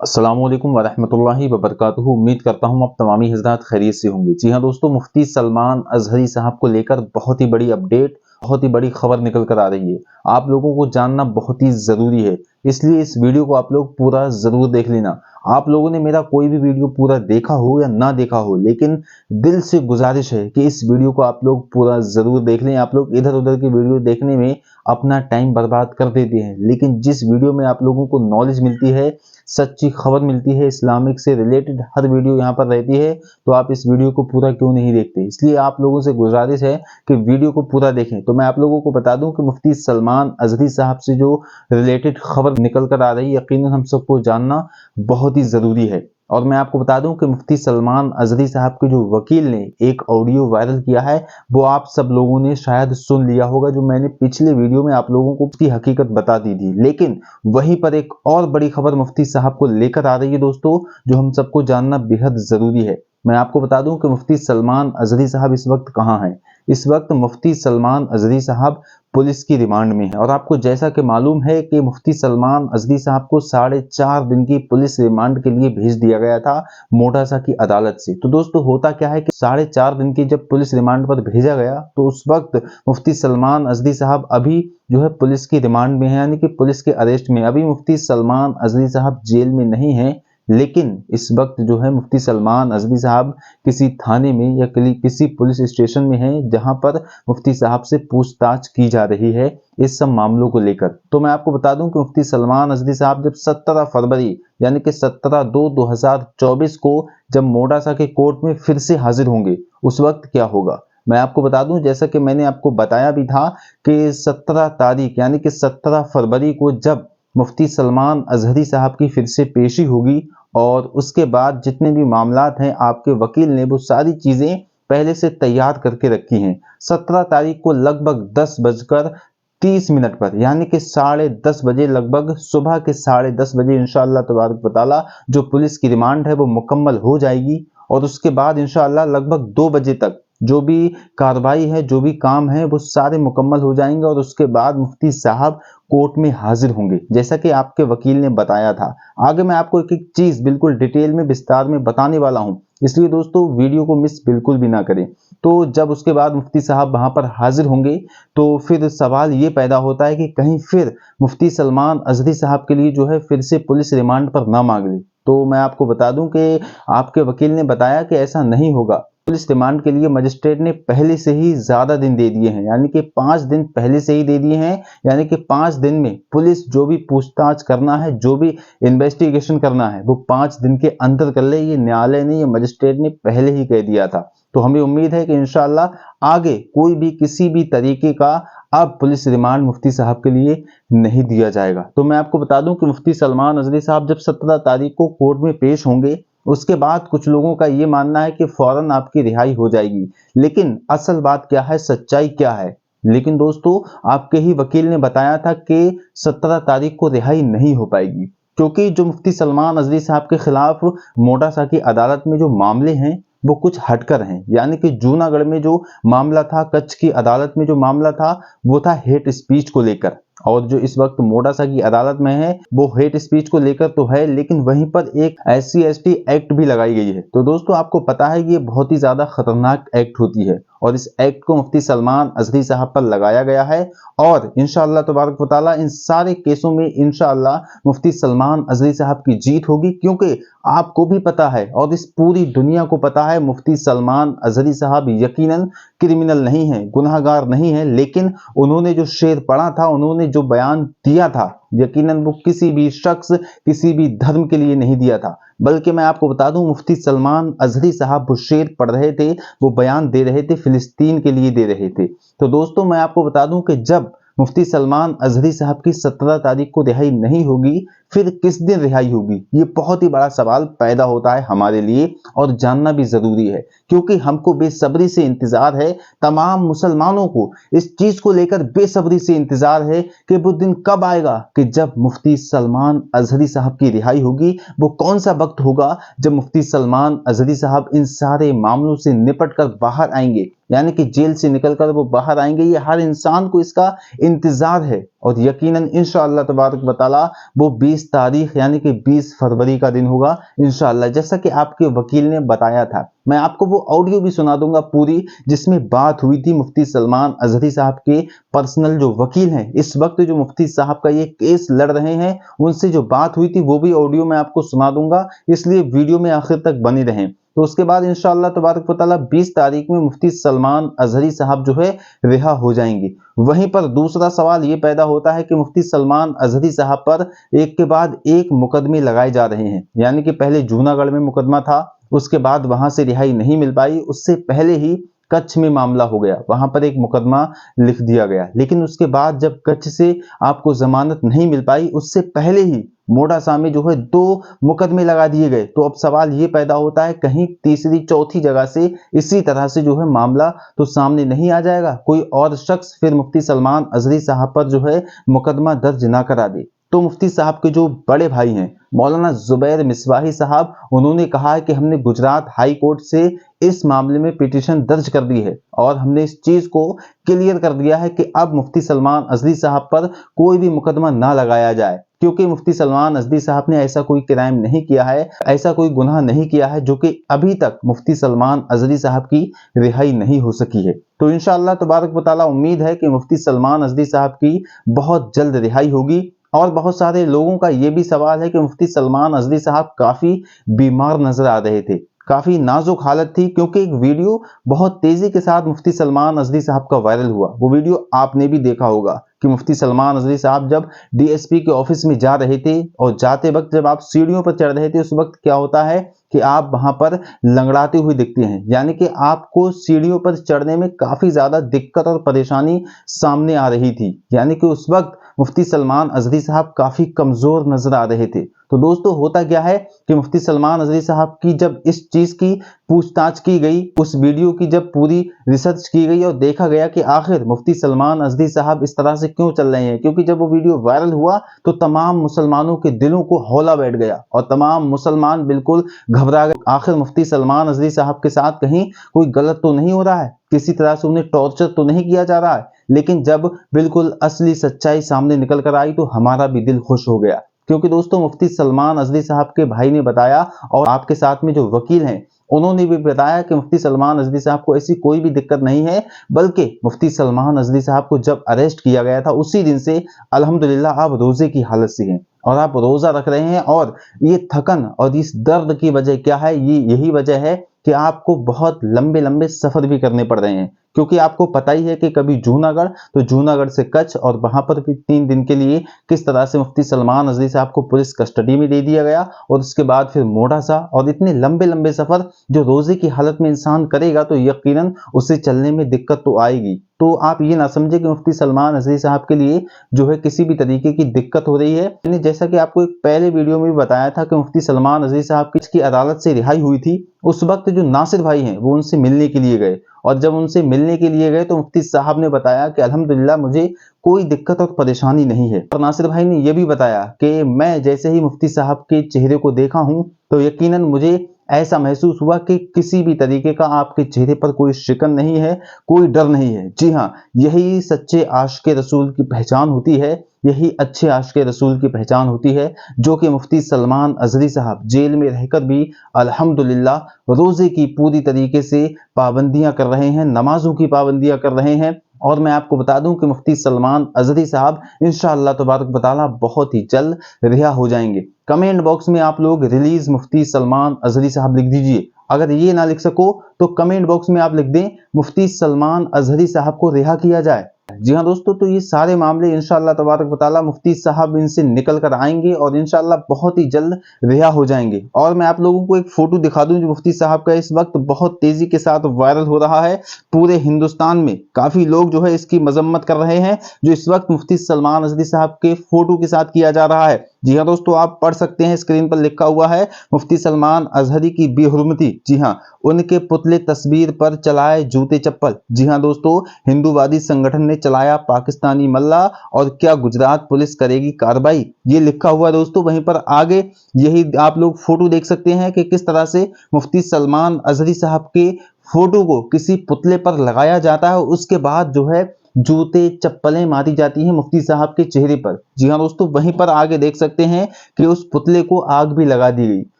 अस्सलामुअलैकुम वरहमतुल्लाहि वबरकातुहू। उम्मीद करता हूँ आप तमामी हज़रात खैरियत से होंगे। जी हाँ दोस्तों, मुफ्ती सलमान अज़हरी साहब को लेकर बहुत ही बड़ी अपडेट, बहुत ही बड़ी खबर निकल कर आ रही है। आप लोगों को जानना बहुत ही ज़रूरी है, इसलिए इस वीडियो को आप लोग पूरा ज़रूर देख लेना। आप लोगों ने मेरा कोई भी वीडियो पूरा देखा हो या ना देखा हो, लेकिन दिल से गुजारिश है कि इस वीडियो को आप लोग पूरा ज़रूर देख लें। आप लोग इधर उधर की वीडियो देखने में अपना टाइम बर्बाद कर देते हैं, लेकिन जिस वीडियो में आप लोगों को नॉलेज मिलती है, सच्ची खबर मिलती है, इस्लामिक से रिलेटेड हर वीडियो यहाँ पर रहती है, तो आप इस वीडियो को पूरा क्यों नहीं देखते। इसलिए आप लोगों से गुजारिश है कि वीडियो को पूरा देखें। तो मैं आप लोगों को बता दूं कि मुफ्ती सलमान अज़हरी साहब से जो रिलेटेड खबर निकल कर आ रही है, यकीनन हम सबको जानना बहुत ही जरूरी है। और मैं आपको बता दूं कि मुफ्ती सलमान अज़हरी साहब के जो वकील ने एक ऑडियो वायरल किया है, वो आप सब लोगों ने शायद सुन लिया होगा, जो मैंने पिछले वीडियो में आप लोगों को उसकी हकीकत बता दी थी। लेकिन वहीं पर एक और बड़ी खबर मुफ्ती साहब को लेकर आ रही है दोस्तों, जो हम सबको जानना बेहद जरूरी है। मैं आपको बता दूं कि मुफ्ती सलमान अज़हरी साहब इस वक्त कहां हैं। इस वक्त मुफ्ती सलमान अज़हरी साहब पुलिस की रिमांड में है। और आपको जैसा कि मालूम है कि मुफ्ती सलमान अज़हरी साहब को 4.5 दिन की पुलिस रिमांड के लिए भेज दिया गया था मोडासा की अदालत से। तो दोस्तों होता क्या है कि 4.5 दिन की जब पुलिस रिमांड पर भेजा गया, तो उस वक्त मुफ्ती सलमान अज़हरी साहब अभी जो है पुलिस की रिमांड में है, यानी कि पुलिस के अरेस्ट में। अभी मुफ्ती सलमान अज़हरी साहब जेल में नहीं है, लेकिन इस वक्त जो है मुफ्ती सलमान अज़हरी साहब किसी थाने में या किसी पुलिस स्टेशन में हैं, जहां पर मुफ्ती साहब से पूछताछ की जा रही है इस सब मामलों को लेकर। तो मैं आपको बता दूं कि मुफ्ती सलमान अज़हरी साहब जब 17 फरवरी यानी कि 17/2/2024 को जब मोडासा के कोर्ट में फिर से हाजिर होंगे, उस वक्त क्या होगा मैं आपको बता दूं। जैसा कि मैंने आपको बताया भी था कि 17 तारीख यानी कि 17 फरवरी को जब मुफ्ती सलमान अज़हरी साहब की फिर से पेशी होगी, और उसके बाद जितने भी मामलात हैं, आपके वकील ने वो सारी चीजें पहले से तैयार करके रखी हैं। 17 तारीख को लगभग 10:30 पर यानी कि 10:30 बजे, लगभग सुबह के 10:30 बजे इंशाअल्लाह तबारक व तआला जो पुलिस की रिमांड है वो मुकम्मल हो जाएगी। और उसके बाद इंशाअल्लाह लगभग 2 बजे तक जो भी कार्रवाई है, जो भी काम है, वो सारे मुकम्मल हो जाएंगे। और उसके बाद मुफ्ती साहब कोर्ट में हाजिर होंगे, जैसा कि आपके वकील ने बताया था। आगे मैं आपको एक एक चीज बिल्कुल डिटेल में विस्तार में बताने वाला हूं, इसलिए दोस्तों वीडियो को मिस बिल्कुल भी ना करें। तो जब उसके बाद मुफ्ती साहब वहां पर हाजिर होंगे, तो फिर सवाल ये पैदा होता है कि कहीं फिर मुफ्ती सलमान अज़हरी साहब के लिए जो है फिर से पुलिस रिमांड पर ना मांग ले। तो मैं आपको बता दूं कि आपके वकील ने बताया कि ऐसा नहीं होगा। पुलिस रिमांड के लिए मजिस्ट्रेट ने पहले से ही ज्यादा दिन दे दिए हैं, यानी कि 5 दिन पहले से ही दे दिए हैं। यानी कि 5 दिन में पुलिस जो भी पूछताछ करना है, जो भी इन्वेस्टिगेशन करना है, वो 5 दिन के अंदर कर ले। ये न्यायालय ने, ये मजिस्ट्रेट ने पहले ही कह दिया था। तो हमें उम्मीद है कि इंशाअल्लाह आगे कोई भी किसी भी तरीके का अब पुलिस रिमांड मुफ्ती साहब के लिए नहीं दिया जाएगा। तो मैं आपको बता दूं कि मुफ्ती सलमान अज़हरी साहब जब 17 तारीख को कोर्ट में पेश होंगे, उसके बाद कुछ लोगों का ये मानना है कि फौरन आपकी रिहाई हो जाएगी। लेकिन असल बात क्या है, सच्चाई क्या है? लेकिन दोस्तों आपके ही वकील ने बताया था कि 17 तारीख को रिहाई नहीं हो पाएगी, क्योंकि जो मुफ्ती सलमान अज़हरी साहब के खिलाफ मोडासा की अदालत में जो मामले हैं, वो कुछ हटकर हैं। यानी कि जूनागढ़ में जो मामला था, कच्छ की अदालत में जो मामला था, वो था हेट स्पीच को लेकर। और जो इस वक्त मोडासा की अदालत में है, वो हेट स्पीच को लेकर तो है, लेकिन वहीं पर एक SC/ST एक्ट भी लगाई गई है। तो दोस्तों आपको पता है कि ये बहुत ही ज्यादा खतरनाक एक्ट होती है, और इस एक्ट को मुफ्ती सलमान अज़हरी साहब पर लगाया गया है। और इंशाअल्लाह तबारक व तआला इन सारे केसों में इंशाअल्लाह मुफ्ती सलमान अज़हरी साहब की जीत होगी, क्योंकि आपको भी पता है और इस पूरी दुनिया को पता है, मुफ्ती सलमान अज़हरी साहब यकीनन क्रिमिनल नहीं है, गुनहगार नहीं है। लेकिन उन्होंने जो शेर पढ़ा था, उन्होंने जो बयान दिया था, यकीनन वो किसी भी शख्स, किसी भी धर्म के लिए नहीं दिया था। बल्कि मैं आपको बता दूं, मुफ्ती सलमान अज़हरी साहब वो शेर पढ़ रहे थे, वो बयान दे रहे थे, फिलिस्तीन के लिए दे रहे थे। तो दोस्तों मैं आपको बता दूं कि जब मुफ्ती सलमान अज़हरी साहब की 17 तारीख को रिहाई नहीं होगी, फिर किस दिन रिहाई होगी? ये बहुत ही बड़ा सवाल पैदा होता है हमारे लिए, और जानना भी जरूरी है, क्योंकि हमको बेसब्री से इंतजार है। तमाम मुसलमानों को इस चीज को लेकर बेसब्री से इंतजार है कि वो दिन कब आएगा कि जब मुफ्ती सलमान अज़हरी साहब की रिहाई होगी। वो कौन सा वक्त होगा जब मुफ्ती सलमान अज़हरी साहब इन सारे मामलों से निपट कर बाहर आएंगे, यानी कि जेल से निकलकर वो बाहर आएंगे। ये हर इंसान को इसका इंतजार है। और यकीनन इंशाअल्लाह तबारक व तआला वो 20 तारीख यानी कि 20 फरवरी का दिन होगा इंशाअल्लाह, जैसा कि आपके वकील ने बताया था। मैं आपको वो ऑडियो भी सुना दूंगा पूरी, जिसमें बात हुई थी मुफ्ती सलमान अजहरी साहब के पर्सनल जो वकील हैं, इस वक्त जो मुफ्ती साहब का ये केस लड़ रहे हैं, उनसे जो बात हुई थी वो भी ऑडियो मैं आपको सुना दूंगा, इसलिए वीडियो में आखिर तक बने रहें। तो उसके बाद इंशाअल्लाह तबारक व तआला 20 तारीख में मुफ्ती सलमान अजहरी साहब जो है रिहा हो जाएंगे। वहीं पर दूसरा सवाल ये पैदा होता है कि मुफ्ती सलमान अजहरी साहब पर एक के बाद एक मुकदमे लगाए जा रहे हैं, यानी कि पहले जूनागढ़ में मुकदमा था, उसके बाद वहां से रिहाई नहीं मिल पाई, उससे पहले ही कच्छ में मामला हो गया, वहां पर एक मुकदमा लिख दिया गया, लेकिन उसके बाद जब कच्छ से आपको जमानत नहीं मिल पाई, उससे पहले ही मोडासा में जो है 2 मुकदमे लगा दिए गए। तो अब सवाल ये पैदा होता है कहीं तीसरी चौथी जगह से इसी तरह से जो है मामला तो सामने नहीं आ जाएगा, कोई और शख्स फिर मुफ्ती सलमान अजहरी साहब पर जो है मुकदमा दर्ज ना करा दे। तो मुफ्ती साहब के जो बड़े भाई हैं मौलाना जुबैर मिसबाही साहब, उन्होंने कहा है कि हमने गुजरात हाई कोर्ट से इस मामले में पिटीशन दर्ज कर दी है और हमने इस चीज को क्लियर कर दिया है कि अब मुफ्ती सलमान अजहरी साहब पर कोई भी मुकदमा ना लगाया जाए, क्योंकि मुफ्ती सलमान अजहरी साहब ने ऐसा कोई क्राइम नहीं किया है, ऐसा कोई गुनाह नहीं किया है जो कि अभी तक मुफ्ती सलमान अजहरी साहब की रिहाई नहीं हो सकी है। तो इंशाअल्लाह तबारक व तआला उम्मीद है कि मुफ्ती सलमान अजहरी साहब की बहुत जल्द रिहाई होगी। और बहुत सारे लोगों का यह भी सवाल है कि मुफ्ती सलमान अजहरी साहब काफी बीमार नजर आ रहे थे, काफी नाजुक हालत थी, क्योंकि एक वीडियो बहुत तेजी के साथ मुफ्ती सलमान अजहरी साहब का वायरल हुआ। वो वीडियो आपने भी देखा होगा कि मुफ्ती सलमान अजहरी साहब जब डीएसपी के ऑफिस में जा रहे थे और जाते वक्त जब आप सीढ़ियों पर चढ़ रहे थे, उस वक्त क्या होता है कि आप वहां पर लंगड़ाते हुए दिखते हैं, यानी कि आपको सीढ़ियों पर चढ़ने में काफी ज्यादा दिक्कत और परेशानी सामने आ रही थी, यानी कि उस वक्त मुफ्ती सलमान अजहरी साहब काफी कमजोर नजर आ रहे थे। तो दोस्तों होता क्या है कि मुफ्ती सलमान अजहरी साहब की जब इस चीज की पूछताछ की गई, उस वीडियो की जब पूरी रिसर्च की गई और देखा गया कि आखिर मुफ्ती सलमान अजहरी साहब इस तरह से क्यों चल रहे हैं, क्योंकि जब वो वीडियो वायरल हुआ तो तमाम मुसलमानों के दिलों को हौला बैठ गया और तमाम मुसलमान बिल्कुल घबरा गए। आखिर मुफ्ती सलमान अजहरी साहब के साथ कहीं कोई गलत तो नहीं हो रहा है, किसी तरह से उन्हें टॉर्चर तो नहीं किया जा रहा है। लेकिन जब बिल्कुल असली सच्चाई सामने निकल कर आई तो हमारा भी दिल खुश हो गया, क्योंकि दोस्तों मुफ्ती सलमान अजहरी साहब के भाई ने बताया और आपके साथ में जो वकील हैं उन्होंने भी बताया कि मुफ्ती सलमान अजहरी साहब को ऐसी कोई भी दिक्कत नहीं है, बल्कि मुफ्ती सलमान अजहरी साहब को जब अरेस्ट किया गया था उसी दिन से अल्हम्दुलिल्लाह आप रोजे की हालत से हैं और आप रोजा रख रहे हैं। और ये थकन और इस दर्द की वजह क्या है, ये यही वजह है कि आपको बहुत लंबे लंबे सफर भी करने पड़ रहे हैं, क्योंकि आपको पता ही है कि कभी जूनागढ़ तो जूनागढ़ से कच्छ और वहां पर भी 3 दिन के लिए किस तरह से मुफ्ती सलमान अजहरी साहब को पुलिस कस्टडी में दे दिया गया और उसके बाद फिर मोडासा, और इतने लंबे लंबे सफर जो रोजे की हालत में इंसान करेगा तो यकीनन उसे चलने में दिक्कत तो आएगी। तो आप ये ना समझे कि मुफ्ती सलमान अजहरी साहब के लिए जो है किसी भी तरीके की दिक्कत हो रही है। मैंने जैसा कि आपको एक पहले वीडियो में भी बताया था कि मुफ्ती सलमान अजहरी साहब की अदालत से रिहाई हुई थी, उस वक्त जो नासिर भाई हैं वो उनसे मिलने के लिए गए और जब उनसे मिलने के लिए गए तो मुफ्ती साहब ने बताया कि अल्हम्दुलिल्लाह मुझे कोई दिक्कत और परेशानी नहीं है। और नासिर भाई ने यह भी बताया कि मैं जैसे ही मुफ्ती साहब के चेहरे को देखा हूं तो यकीनन मुझे ऐसा महसूस हुआ कि किसी भी तरीके का आपके चेहरे पर कोई शिकन नहीं है, कोई डर नहीं है। जी हाँ, यही सच्चे आशिक़े रसूल की पहचान होती है, यही अच्छे आशिक़े रसूल की पहचान होती है, जो कि मुफ्ती सलमान अजहरी साहब जेल में रहकर भी अल्हम्दुलिल्लाह रोजे की पूरी तरीके से पाबंदियां कर रहे हैं, नमाजों की पाबंदियां कर रहे हैं। और मैं आपको बता दूं कि मुफ्ती सलमान अजहरी साहब इंशाअल्लाह तबारक व तआला बहुत ही जल्द रिहा हो जाएंगे। कमेंट बॉक्स में आप लोग रिलीज मुफ्ती सलमान अजहरी साहब लिख दीजिए। अगर ये ना लिख सको तो कमेंट बॉक्स में आप लिख दें मुफ्ती सलमान अजहरी साहब को रिहा किया जाए। जी हाँ दोस्तों, तो ये सारे मामले इंशाअल्लाह तबारक व तआला मुफ्ती साहब इनसे निकल कर आएंगे और इंशाअल्लाह बहुत ही जल्द रिहा हो जाएंगे। और मैं आप लोगों को एक फोटो दिखा दूं जो मुफ्ती साहब का इस वक्त बहुत तेजी के साथ वायरल हो रहा है। पूरे हिंदुस्तान में काफी लोग जो है इसकी मजम्मत कर रहे हैं, जो इस वक्त मुफ्ती सलमान अजहरी साहब के फोटो के साथ किया जा रहा है। जी हाँ दोस्तों, आप पढ़ सकते हैं, स्क्रीन पर लिखा हुआ है मुफ्ती सलमान अजहरी की बेहुरमती। जी हाँ, उनके पुतले तस्वीर पर चलाए जूते चप्पल। जी हाँ दोस्तों, हिंदूवादी संगठन ने चलाया पाकिस्तानी मल्ला और क्या गुजरात पुलिस करेगी कार्रवाई, ये लिखा हुआ दोस्तों। वहीं पर आगे यही आप लोग फोटो देख सकते हैं कि किस तरह से मुफ्ती सलमान अजहरी साहब के फोटो को किसी पुतले पर लगाया जाता है, उसके बाद जो है जूते चप्पलें मारी जाती हैं मुफ्ती साहब के चेहरे पर। जी हाँ दोस्तों, वहीं पर आगे देख सकते हैं कि उस पुतले को आग भी लगा दी गई।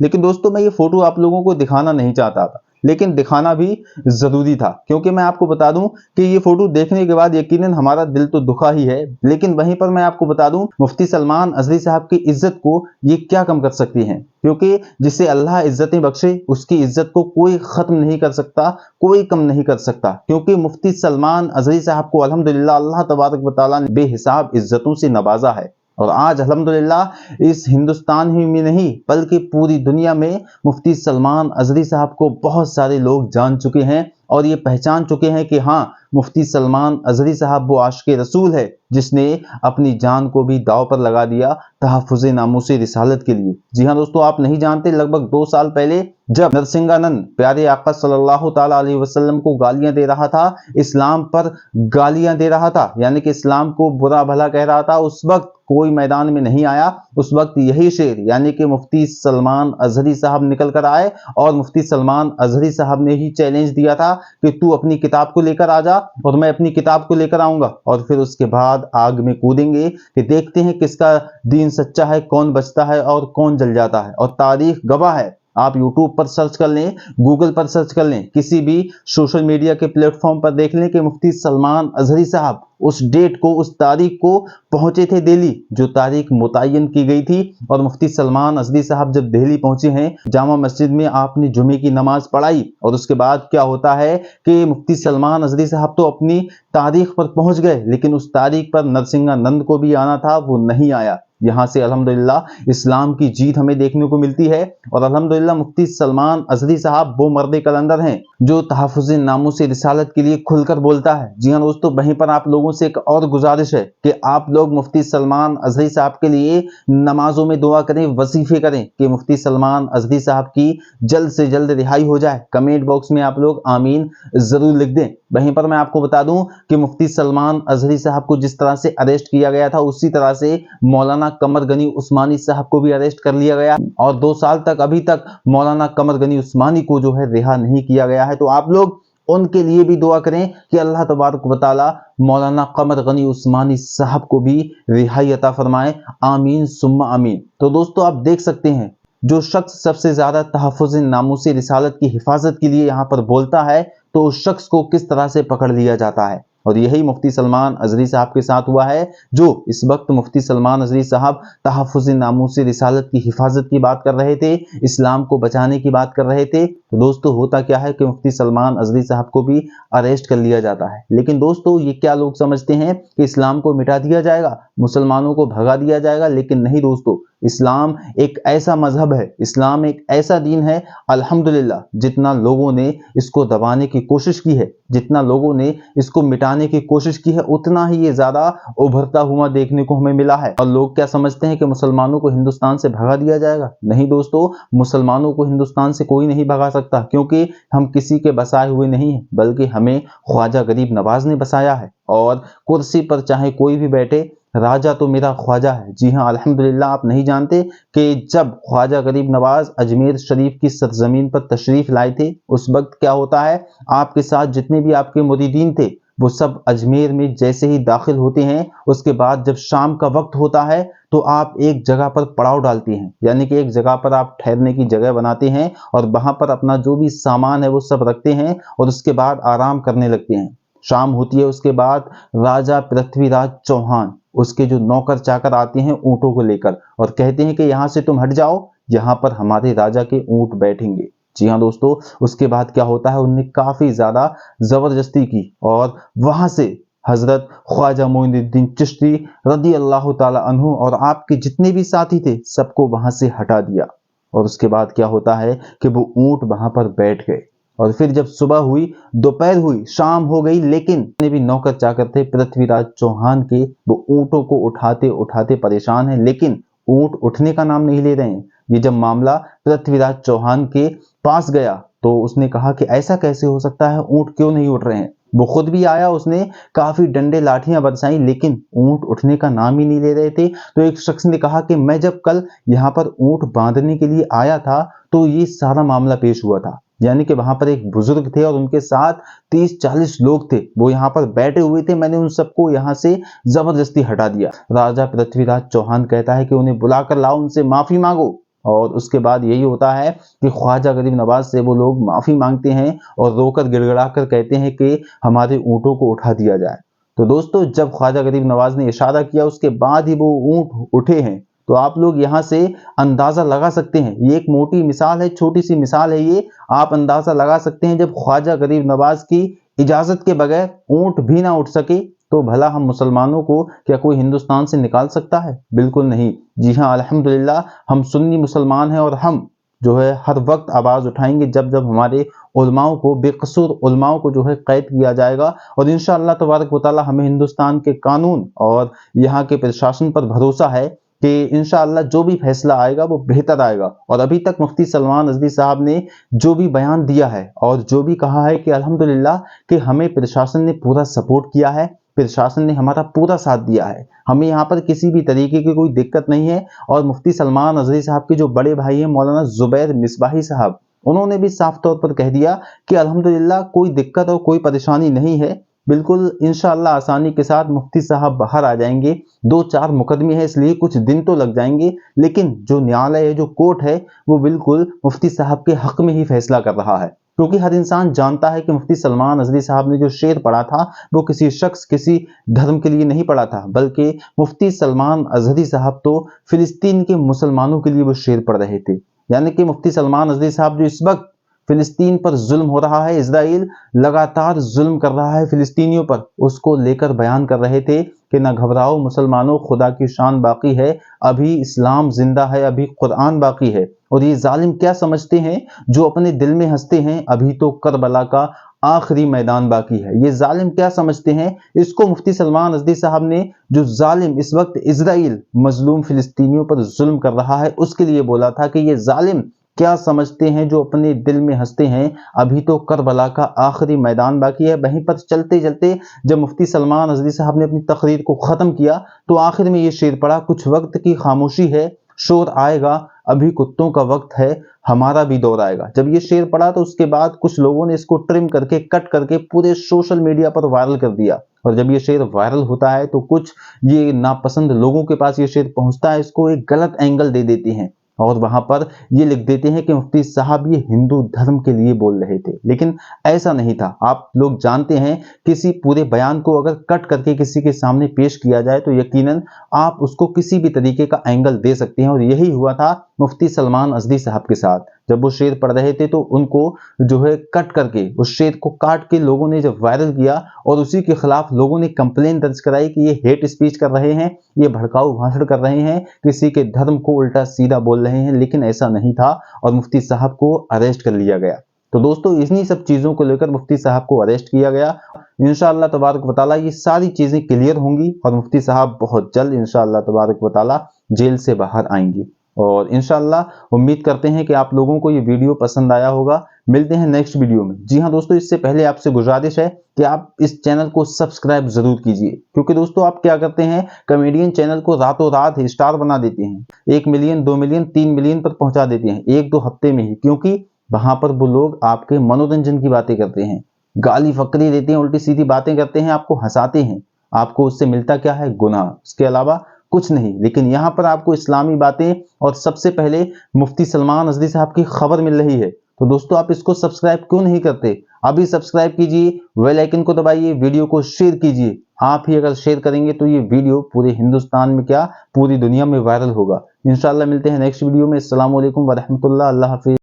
लेकिन दोस्तों मैं ये फोटो आप लोगों को दिखाना नहीं चाहता था, लेकिन दिखाना भी जरूरी था, क्योंकि मैं आपको बता दूं कि ये फोटो देखने के बाद यकीनन हमारा दिल तो दुखा ही है, लेकिन वहीं पर मैं आपको बता दूं मुफ्ती सलमान अजहरी साहब की इज्जत को ये क्या कम कर सकती हैं, क्योंकि जिसे अल्लाह इज्जतें बख्शे उसकी इज्जत को कोई खत्म नहीं कर सकता, कोई कम नहीं कर सकता, क्योंकि मुफ्ती सलमान अजहरी साहब को अल्हम्दुलिल्लाह अल्लाह तबारक व तआला ने बेहिसाब इज्जतों से नवाजा है। और आज अल्हम्दुलिल्लाह इस हिंदुस्तान ही में नहीं बल्कि पूरी दुनिया में मुफ्ती सलमान अजहरी साहब को बहुत सारे लोग जान चुके हैं और ये पहचान चुके हैं कि हाँ, मुफ्ती सलमान अजहरी साहब वो आशिक़े रसूल है जिसने अपनी जान को भी दांव पर लगा दिया तहफ़्फ़ुज़े नामूसे रिसालत के लिए। जी हाँ दोस्तों, आप नहीं जानते, लगभग 2 साल पहले जब नरसिंहानंद प्यारे आका सल्लल्लाहु ताला अलैहि वसल्लम को गालियां दे रहा था, इस्लाम पर गालियां दे रहा था, यानी कि इस्लाम को बुरा भला कह रहा था, उस वक्त कोई मैदान में नहीं आया। उस वक्त यही शेर यानी कि मुफ्ती सलमान अजहरी साहब निकल कर आए और मुफ्ती सलमान अजहरी साहब ने ही चैलेंज दिया था कि तू अपनी किताब को लेकर आ जा और मैं अपनी किताब को लेकर आऊंगा, और फिर उसके बाद आग में कूदेंगे कि देखते हैं किसका दीन सच्चा है, कौन बचता है और कौन जल जाता है। और तारीख गवाह है, आप YouTube पर सर्च कर लें, गूगल पर सर्च कर लें, किसी भी सोशल मीडिया के प्लेटफॉर्म पर देख लें कि मुफ्ती सलमान अजहरी साहब उस डेट को, उस तारीख को पहुंचे थे दिल्ली, जो तारीख मुतय्यन की गई थी। और मुफ्ती सलमान अजहरी साहब जब दिल्ली पहुंचे हैं, जामा मस्जिद में आपने जुमे की नमाज पढ़ाई, और उसके बाद क्या होता है कि मुफ्ती सलमान अजहरी साहब तो अपनी तारीख पर पहुंच गए, लेकिन उस तारीख पर नरसिंहानंद को भी आना था, वो नहीं आया। यहाँ से अल्हम्दुलिल्लाह इस्लाम की जीत हमें देखने को मिलती है। और अल्हम्दुलिल्लाह मुफ्ती सलमान अजहरी साहब वो मर्द कलंदर हैं जो तहफ़्फ़ुज़े नामूसे रिसालत के लिए खुलकर बोलता है। जी हाँ दोस्तों, वहीं पर आप लोगों से एक और गुजारिश है कि आप लोग मुफ्ती सलमान अजहरी साहब के लिए नमाजों में दुआ करें, वजीफे करें कि मुफ्ती सलमान अजहरी साहब की जल्द से जल्द रिहाई हो जाए। कमेंट बॉक्स में आप लोग आमीन जरूर लिख दें। वहीं पर मैं आपको बता दूं कि मुफ्ती सलमान अजहरी साहब को जिस तरह से अरेस्ट किया गया था, उसी तरह से मौलाना कमर गनी उस्मानी साहब को भी अरेस्ट कर लिया गया, और 2 साल तक अभी तक मौलाना कमर गनी उस्मानी को जो है रिहा नहीं किया गया है। तो आप लोग उनके लिए भी दुआ करें कि अल्लाह तबारक व तआला मौलाना कमर गनी उस्मानी साहब को भी रिहाई अता फरमाए। आमीन सुम्मा आमीन। तो दोस्तों आप देख सकते हैं, जो शख्स सबसे ज्यादा तहफ़्फ़ुज़े नामूसे रिसालत की हिफाजत के लिए यहाँ पर बोलता है, तो उस शख्स को किस तरह से पकड़ लिया जाता है। और यही मुफ्ती सलमान अजहरी साहब के साथ हुआ है, जो इस वक्त मुफ्ती सलमान अजहरी साहब तहफ़्फ़ुज़े नामूसे रिसालत की हिफाजत की बात कर रहे थे, इस्लाम को बचाने की बात कर रहे थे। तो दोस्तों होता क्या है कि मुफ्ती सलमान अजहरी साहब को भी अरेस्ट कर लिया जाता है। लेकिन दोस्तों ये क्या लोग समझते हैं कि इस्लाम को मिटा दिया जाएगा, मुसलमानों को भगा दिया जाएगा, लेकिन नहीं दोस्तों, इस्लाम एक ऐसा मजहब है, इस्लाम एक ऐसा दीन है, अल्हम्दुलिल्लाह जितना लोगों ने इसको दबाने की कोशिश की है, जितना लोगों ने इसको मिटाने की कोशिश की है, उतना ही ये ज्यादा उभरता हुआ देखने को हमें मिला है। और लोग क्या समझते हैं कि मुसलमानों को हिंदुस्तान से भगा दिया जाएगा। नहीं दोस्तों, मुसलमानों को हिंदुस्तान से कोई नहीं भगा सकता, क्योंकि हम किसी के बसाए हुए नहीं हैं, बल्कि हमें ख्वाजा गरीब नवाज ने बसाया है। और कुर्सी पर चाहे कोई भी बैठे, राजा तो मेरा ख्वाजा है। जी हाँ अल्हम्दुलिल्लाह, आप नहीं जानते कि जब ख्वाजा गरीब नवाज अजमेर शरीफ की सरजमीन पर तशरीफ लाए थे, उस वक्त क्या होता है, आपके साथ जितने भी आपके मुरीदीन थे वो सब अजमेर में जैसे ही दाखिल होते हैं, उसके बाद जब शाम का वक्त होता है तो आप एक जगह पर पड़ाव डालते हैं, यानी कि एक जगह पर आप ठहरने की जगह बनाते हैं और वहां पर अपना जो भी सामान है वो सब रखते हैं और उसके बाद आराम करने लगते हैं। शाम होती है, उसके बाद राजा पृथ्वीराज चौहान, उसके जो नौकर चाकर आते हैं ऊंटों को लेकर और कहते हैं कि यहां से तुम हट जाओ, यहां पर हमारे राजा के ऊंट बैठेंगे। जी हाँ दोस्तों, उसके बाद क्या होता है, उनने काफी ज्यादा जबरदस्ती की और वहां से हजरत ख्वाजा मोइनुद्दीन चिश्ती रदी अल्लाह ताला अन्हु और आपके जितने भी साथी थे सबको वहां से हटा दिया। और उसके बाद क्या होता है कि वो ऊंट वहां पर बैठ गए। और फिर जब सुबह हुई, दोपहर हुई, शाम हो गई, लेकिन जितने भी नौकर चाकर थे पृथ्वीराज चौहान के, वो ऊंटों को उठाते उठाते परेशान हैं, लेकिन ऊंट उठने का नाम नहीं ले रहे हैं। ये जब मामला पृथ्वीराज चौहान के पास गया तो उसने कहा कि ऐसा कैसे हो सकता है, ऊंट क्यों नहीं उठ रहे हैं। वो खुद भी आया, उसने काफी डंडे लाठियां बरसाई, लेकिन ऊंट उठने का नाम ही नहीं ले रहे थे। तो एक शख्स ने कहा कि मैं जब कल यहाँ पर ऊंट बांधने के लिए आया था तो ये सारा मामला पेश हुआ था, यानी कि वहां पर एक बुजुर्ग थे और उनके साथ 30-40 लोग थे, वो यहाँ पर बैठे हुए थे। मैंने उन सबको यहाँ से जबरदस्ती हटा दिया। राजा पृथ्वीराज चौहान कहता है कि उन्हें बुलाकर लाओ, उनसे माफी मांगो। और उसके बाद यही होता है कि ख्वाजा गरीब नवाज से वो लोग माफी मांगते हैं और रोकर गिड़गिड़ा कर कहते हैं कि हमारे ऊंटों को उठा दिया जाए। तो दोस्तों, जब ख्वाजा गरीब नवाज ने इशारा किया उसके बाद ही वो ऊंट उठे हैं। तो आप लोग यहाँ से अंदाजा लगा सकते हैं, ये एक मोटी मिसाल है, छोटी सी मिसाल है ये। आप अंदाजा लगा सकते हैं जब ख्वाजा गरीब नवाज की इजाजत के बगैर ऊंट भी ना उठ सके, तो भला हम मुसलमानों को क्या कोई हिंदुस्तान से निकाल सकता है? बिल्कुल नहीं। जी हाँ, अल्हम्दुलिल्लाह हम सुन्नी मुसलमान हैं और हम जो है हर वक्त आवाज उठाएंगे जब जब हमारे उलमाओं को, बेकसूर उलमाओं को जो है कैद किया जाएगा। और इंशाअल्लाह तबारक व तआला हमें हिंदुस्तान के कानून और यहाँ के प्रशासन पर भरोसा है कि इंशाअल्लाह जो भी फैसला आएगा वो बेहतर आएगा। और अभी तक मुफ्ती सलमान रिजवी साहब ने जो भी बयान दिया है और जो भी कहा है कि अल्हम्दुलिल्लाह कि हमें प्रशासन ने पूरा सपोर्ट किया है, प्रशासन ने हमारा पूरा साथ दिया है, हमें यहाँ पर किसी भी तरीके की कोई दिक्कत नहीं है। और मुफ्ती सलमान रिजवी साहब के जो बड़े भाई हैं मौलाना जुबैर मिसबाही साहब, उन्होंने भी साफ तौर पर कह दिया कि अल्हम्दुलिल्लाह कोई दिक्कत और कोई परेशानी नहीं है, बिल्कुल इंशाअल्लाह आसानी के साथ मुफ्ती साहब बाहर आ जाएंगे। 2-4 मुकदमे हैं इसलिए कुछ दिन तो लग जाएंगे, लेकिन जो न्यायालय है, जो कोर्ट है, वो बिल्कुल मुफ्ती साहब के हक में ही फैसला कर रहा है। क्योंकि हर इंसान जानता है कि मुफ्ती सलमान रिजवी साहब ने जो शेर पढ़ा था वो किसी शख्स, किसी धर्म के लिए नहीं पढ़ा था, बल्कि मुफ्ती सलमान अजहरी साहब तो फिलिस्तीन के मुसलमानों के लिए वो शेर पढ़ रहे थे। यानी कि मुफ्ती सलमान रिजवी साहब जो इस वक्त फिलिस्तीन पर जुल्म हो रहा है, इजराइल लगातार जुल्म कर रहा है फिलिस्तीनियों पर, उसको लेकर बयान कर रहे थे कि ना घबराओ मुसलमानों, खुदा की शान बाकी है, अभी इस्लाम जिंदा है, अभी कुरान बाकी है। और ये जालिम क्या समझते हैं जो अपने दिल में हंसते हैं, अभी तो करबला का आखिरी मैदान बाकी है। ये जालिम क्या समझते हैं, इसको मुफ्ती सलमान रिजवी साहब ने, जो जालिम इस वक्त इजराइल मजलूम फिलिस्तीनियों पर जुल्म कर रहा है उसके लिए बोला था कि ये जालिम क्या समझते हैं जो अपने दिल में हंसते हैं, अभी तो करबला का आखिरी मैदान बाकी है। वहीं पर चलते चलते जब मुफ्ती सलमान रिजवी साहब ने अपनी तकरीर को खत्म किया तो आखिर में ये शेर पड़ा, कुछ वक्त की खामोशी है, शोर आएगा, अभी कुत्तों का वक्त है, हमारा भी दौर आएगा। जब ये शेर पड़ा तो उसके बाद कुछ लोगों ने इसको ट्रिम करके, कट करके पूरे सोशल मीडिया पर वायरल कर दिया। और जब ये शेर वायरल होता है तो कुछ ये नापसंद लोगों के पास ये शेर पहुंचता है, इसको एक गलत एंगल दे देते हैं और वहां पर ये लिख देते हैं कि मुफ्ती साहब ये हिंदू धर्म के लिए बोल रहे थे, लेकिन ऐसा नहीं था। आप लोग जानते हैं किसी पूरे बयान को अगर कट करके किसी के सामने पेश किया जाए तो यकीनन आप उसको किसी भी तरीके का एंगल दे सकते हैं। और यही हुआ था मुफ्ती सलमान रिजवी साहब के साथ। जब वो शेर पढ़ रहे थे तो उनको जो है कट करके, उस शेर को काट के लोगों ने जब वायरल किया और उसी के खिलाफ लोगों ने कंप्लेन दर्ज कराई कि ये हेट स्पीच कर रहे हैं, ये भड़काऊ भाषण कर रहे हैं, किसी के धर्म को उल्टा सीधा बोल रहे हैं, लेकिन ऐसा नहीं था और मुफ्ती साहब को अरेस्ट कर लिया गया। तो दोस्तों, इन्हीं सब चीजों को लेकर मुफ्ती साहब को अरेस्ट किया गया। इंशाअल्लाह तबारक व तआला ये सारी चीजें क्लियर होंगी और मुफ्ती साहब बहुत जल्द इंशाअल्लाह तबारक व तआला जेल से बाहर आएंगी। और इंशाअल्लाह उम्मीद करते हैं कि आप लोगों को ये वीडियो पसंद आया होगा। मिलते हैं नेक्स्ट वीडियो में। जी हाँ दोस्तों, इससे पहले आपसे गुजारिश है कि आप इस चैनल को सब्सक्राइब जरूर कीजिए, क्योंकि दोस्तों आप क्या करते हैं, कॉमेडियन चैनल को रातों रात स्टार बना देते हैं, 1 मिलियन, 2 मिलियन, 3 मिलियन पर पहुंचा देते हैं 1-2 हफ्ते में ही, क्योंकि वहां पर वो लोग आपके मनोरंजन की बातें करते हैं, गाली फकरी देते हैं, उल्टी सीधी बातें करते हैं, आपको हंसाते हैं। आपको उससे मिलता क्या है? गुनाह, उसके अलावा कुछ नहीं। लेकिन यहाँ पर आपको इस्लामी बातें और सबसे पहले मुफ्ती सलमान रिजवी साहब की खबर मिल रही है। तो दोस्तों आप इसको सब्सक्राइब क्यों नहीं करते? अभी सब्सक्राइब कीजिए, बेल आइकन को दबाइए, वीडियो को शेयर कीजिए। आप ही अगर शेयर करेंगे तो ये वीडियो पूरे हिंदुस्तान में क्या, पूरी दुनिया में वायरल होगा। इंशाल्लाह मिलते हैं नेक्स्ट वीडियो में। अस्सलाम वालेकुम व रहमतुल्लाह। अल्लाह हाफिज।